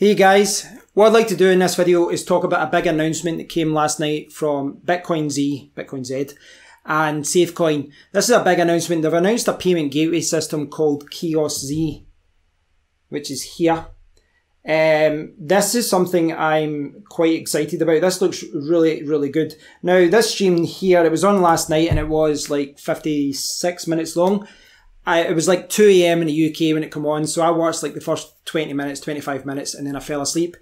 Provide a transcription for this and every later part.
Hey guys, what I'd like to do in this video is talk about a big announcement that came last night from BitcoinZ and SafeCoin. This is a big announcement. They've announced a payment gateway system called KioskZ, which is here. This is something I'm quite excited about. This looks really, really good. Now, this stream here, it was on last night and it was like 56 minutes long. It was like 2 AM in the UK when it came on, so I watched like the first 20 minutes, 25 minutes, and then I fell asleep.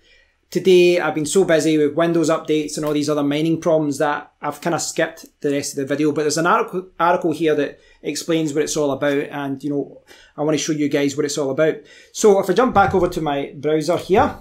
Today, I've been so busy with Windows updates and all these other mining problems that I've kind of skipped the rest of the video. But there's an article here that explains what it's all about, and you know, I want to show you guys what it's all about. So if I jump back over to my browser here,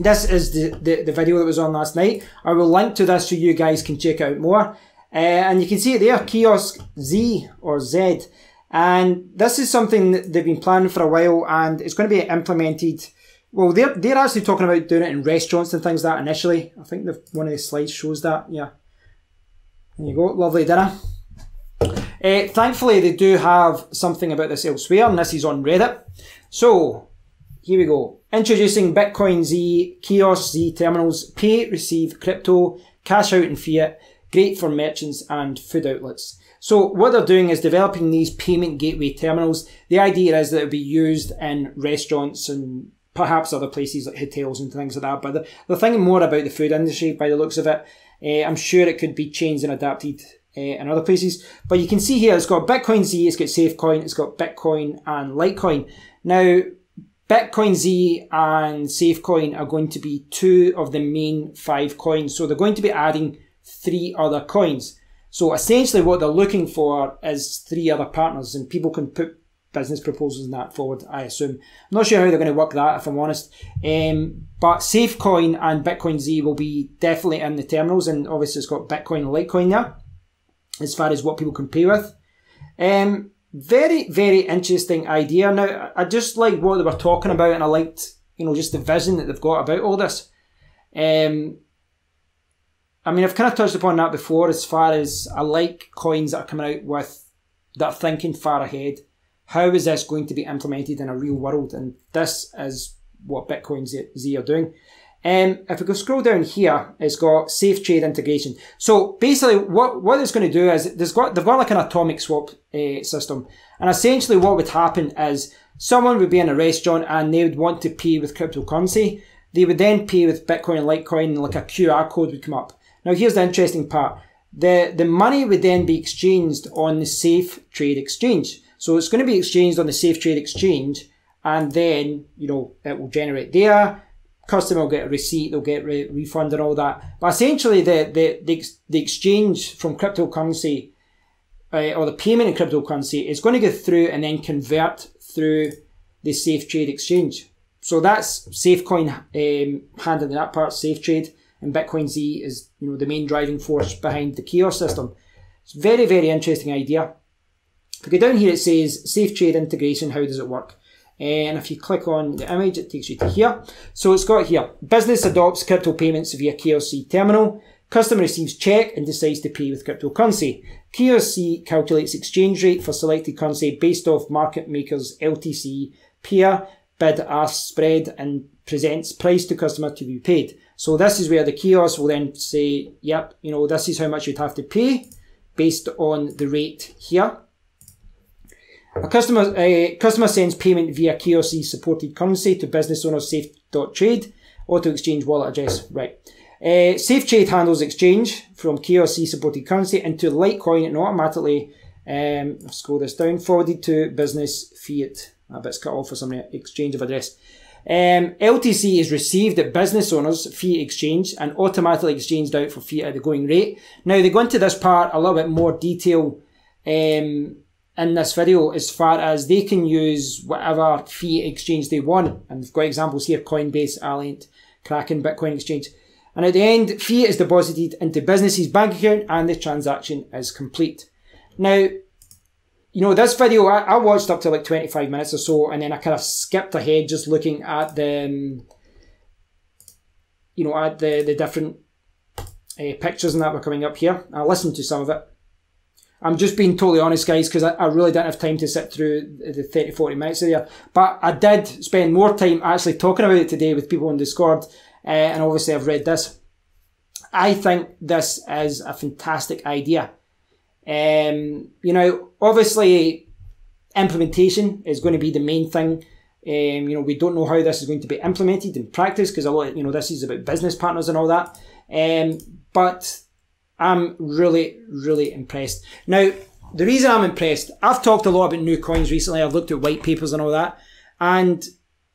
this is the video that was on last night. I will link to this so you guys can check out more. And you can see it there, KioskZ or Z. And this is something that they've been planning for a while, and it's going to be implemented. Well, they're actually talking about doing it in restaurants and things like that initially. I think one of the slides shows that. Yeah, there you go, lovely dinner. Thankfully, they do have something about this elsewhere, and this is on Reddit. So here we go. Introducing BitcoinZ KioskZ terminals. Pay, receive crypto, cash out in fiat. Great for merchants and food outlets. So what they're doing is developing these payment gateway terminals. The idea is that it'll be used in restaurants and perhaps other places like hotels and things like that. But they're thinking more about the food industry by the looks of it. I'm sure it could be changed and adapted in other places. But you can see here it's got BitcoinZ, it's got SafeCoin, it's got Bitcoin and Litecoin. Now, BitcoinZ and SafeCoin are going to be two of the main 5 coins. So they're going to be adding 3 other coins. So essentially what they're looking for is 3 other partners, and people can put business proposals and that forward, I assume. I'm not sure how they're going to work that, if I'm honest. But SafeCoin and BitcoinZ will be definitely in the terminals, and obviously it's got Bitcoin and Litecoin there, as far as what people can pay with. Very, very interesting idea. Now, I just like what they were talking about, and I liked, you know, just the vision that they've got about all this. I mean, I've kind of touched upon that before, as far as I like coins that are coming out with, that are thinking far ahead. How is this going to be implemented in a real world? And this is what BitcoinZ are doing. If we go scroll down here, it's got SafeTrade integration. So basically what it's going to do is they've got like an atomic swap system. And essentially what would happen is someone would be in a restaurant and they would want to pay with cryptocurrency. They would then pay with Bitcoin and Litecoin, and like a QR code would come up. Now here's the interesting part. The money would then be exchanged on the SafeTrade exchange. So it's going to be exchanged on the SafeTrade exchange, and then, you know, it will generate there. Customer will get a receipt, they'll get refund and all that. But essentially the exchange from cryptocurrency, or the payment in cryptocurrency, is going to go through and then convert through the SafeTrade exchange. So that's SafeCoin handling that part, SafeTrade. And BitcoinZ is, you know, the main driving force behind the kiosk system. It's a very, very interesting idea. If we go down here, it says SafeTrade integration, how does it work? And if you click on the image, it takes you to here. So it's got here, business adopts crypto payments via KioskZ terminal. Customer receives check and decides to pay with cryptocurrency. KioskZ calculates exchange rate for selected currency based off market makers LTC, pair, bid, ask, spread, and presents price to customer to be paid. So this is where the kiosk will then say, yep, you know, this is how much you'd have to pay based on the rate here. A customer sends payment via KioskZ supported currency to business owner safe.trade, auto exchange wallet address, right. SafeTrade handles exchange from KioskZ supported currency into Litecoin and automatically, I'll scroll this down, forwarded to business fiat. A bit's cut off for some exchange of address. LTC is received at business owners fiat exchange and automatically exchanged out for fiat at the going rate. Now they go into this part a little bit more detail in this video, as far as they can use whatever fiat exchange they want. And they've got examples here: Coinbase, Alliant, Kraken, Bitcoin exchange. And at the end, fiat is deposited into business's bank account and the transaction is complete. Now, you know, this video, I watched up to like 25 minutes or so, and then I kind of skipped ahead just looking at the, you know, at the different pictures and that were coming up here. I listened to some of it. I'm just being totally honest, guys, because I really didn't have time to sit through the 30, 40 minutes there. But I did spend more time actually talking about it today with people on Discord, and obviously I've read this. I think this is a fantastic idea. You know, obviously implementation is going to be the main thing. You know, we don't know how this is going to be implemented in practice because a lot of, you know, this is about business partners and all that. But I'm really, really impressed. Now, the reason I'm impressed, I've talked a lot about new coins recently. I've looked at white papers and all that. And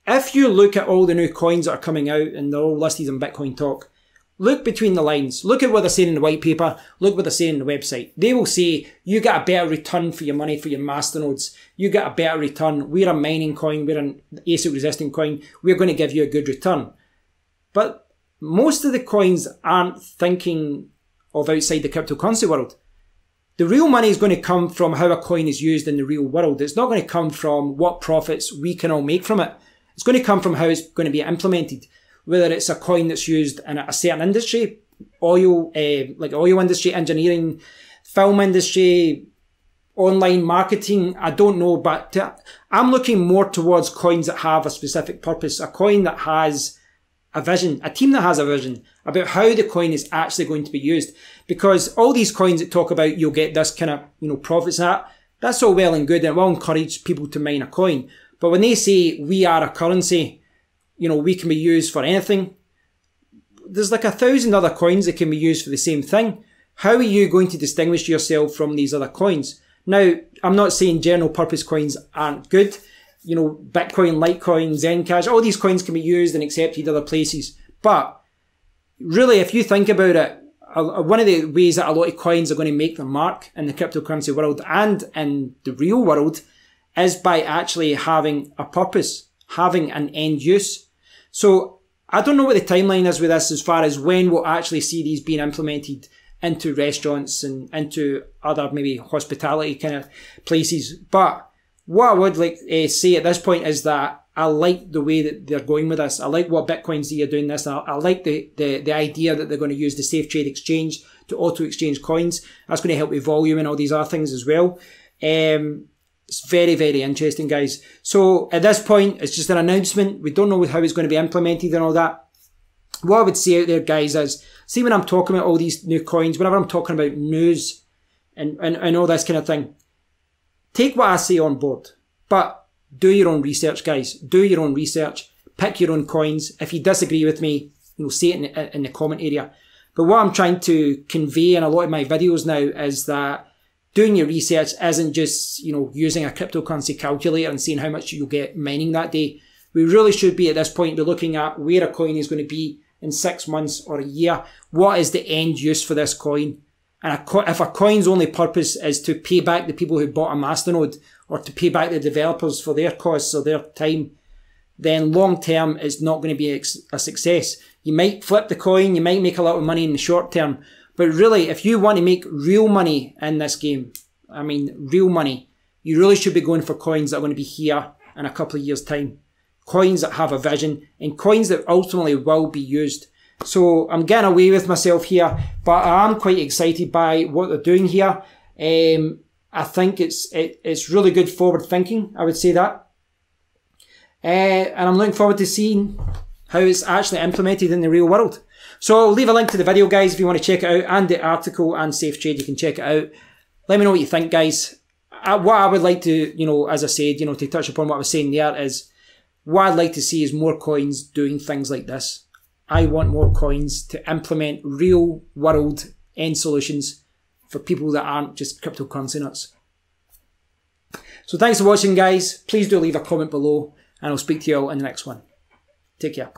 if you look at all the new coins that are coming out and they're all listed on Bitcoin Talk, look between the lines. Look at what they're saying in the white paper. Look what they're saying on the website. They will say, you get a better return for your money for your masternodes. You get a better return. We're a mining coin. We're an ASIC resistant coin. We're going to give you a good return. But most of the coins aren't thinking of outside the cryptocurrency world. The real money is going to come from how a coin is used in the real world. It's not going to come from what profits we can all make from it. It's going to come from how it's going to be implemented. Whether it's a coin that's used in a certain industry, oil, like oil industry, engineering, film industry, online marketing, I don't know, but I'm looking more towards coins that have a specific purpose, a coin that has a vision, a team that has a vision about how the coin is actually going to be used. Because all these coins that talk about you'll get this kind of, you know, profits and that's all well and good, and it will encourage people to mine a coin. But when they say we are a currency, you know, we can be used for anything, there's like 1,000 other coins that can be used for the same thing. How are you going to distinguish yourself from these other coins? Now, I'm not saying general purpose coins aren't good. You know, Bitcoin, Litecoin, Zencash, all these coins can be used and accepted other places. But really, if you think about it, one of the ways that a lot of coins are going to make their mark in the cryptocurrency world and in the real world is by actually having a purpose, having an end use. So I don't know what the timeline is with this as far as when we'll actually see these being implemented into restaurants and into other maybe hospitality kind of places. But what I would like to say at this point is that I like the way that they're going with this. I like what BitcoinZ are doing this. I like the idea that they're going to use the SafeTrade exchange to auto-exchange coins. That's going to help with volume and all these other things as well. It's very, very interesting, guys. So at this point, it's just an announcement. We don't know how it's going to be implemented and all that. What I would say out there, guys, is see when I'm talking about all these new coins, whenever I'm talking about news and all this kind of thing, take what I say on board, but do your own research, guys. Do your own research. Pick your own coins. If you disagree with me, you know, say it in the comment area. But what I'm trying to convey in a lot of my videos now is that doing your research isn't just, you know, using a cryptocurrency calculator and seeing how much you'll get mining that day. We really should be at this point be looking at where a coin is going to be in 6 months or a year. What is the end use for this coin? And if a coin's only purpose is to pay back the people who bought a masternode or to pay back the developers for their costs or their time, then long term it's not going to be a success. You might flip the coin, you might make a lot of money in the short term, but really if you want to make real money in this game, I mean real money, you really should be going for coins that are going to be here in a couple of years' time. Coins that have a vision and coins that ultimately will be used. So I'm getting away with myself here, but I am quite excited by what they're doing here. I think it's really good forward thinking, I would say that. And I'm looking forward to seeing how it's actually implemented in the real world. So I'll leave a link to the video, guys, if you want to check it out, and the article and SafeTrade, you can check it out. Let me know what you think, guys. What I would like to, you know, as I said, you know, to touch upon what I was saying there is, what I'd like to see is more coins doing things like this. I want more coins to implement real world end solutions for people that aren't just cryptocurrency nuts. So thanks for watching, guys. Please do leave a comment below and I'll speak to you all in the next one. Take care.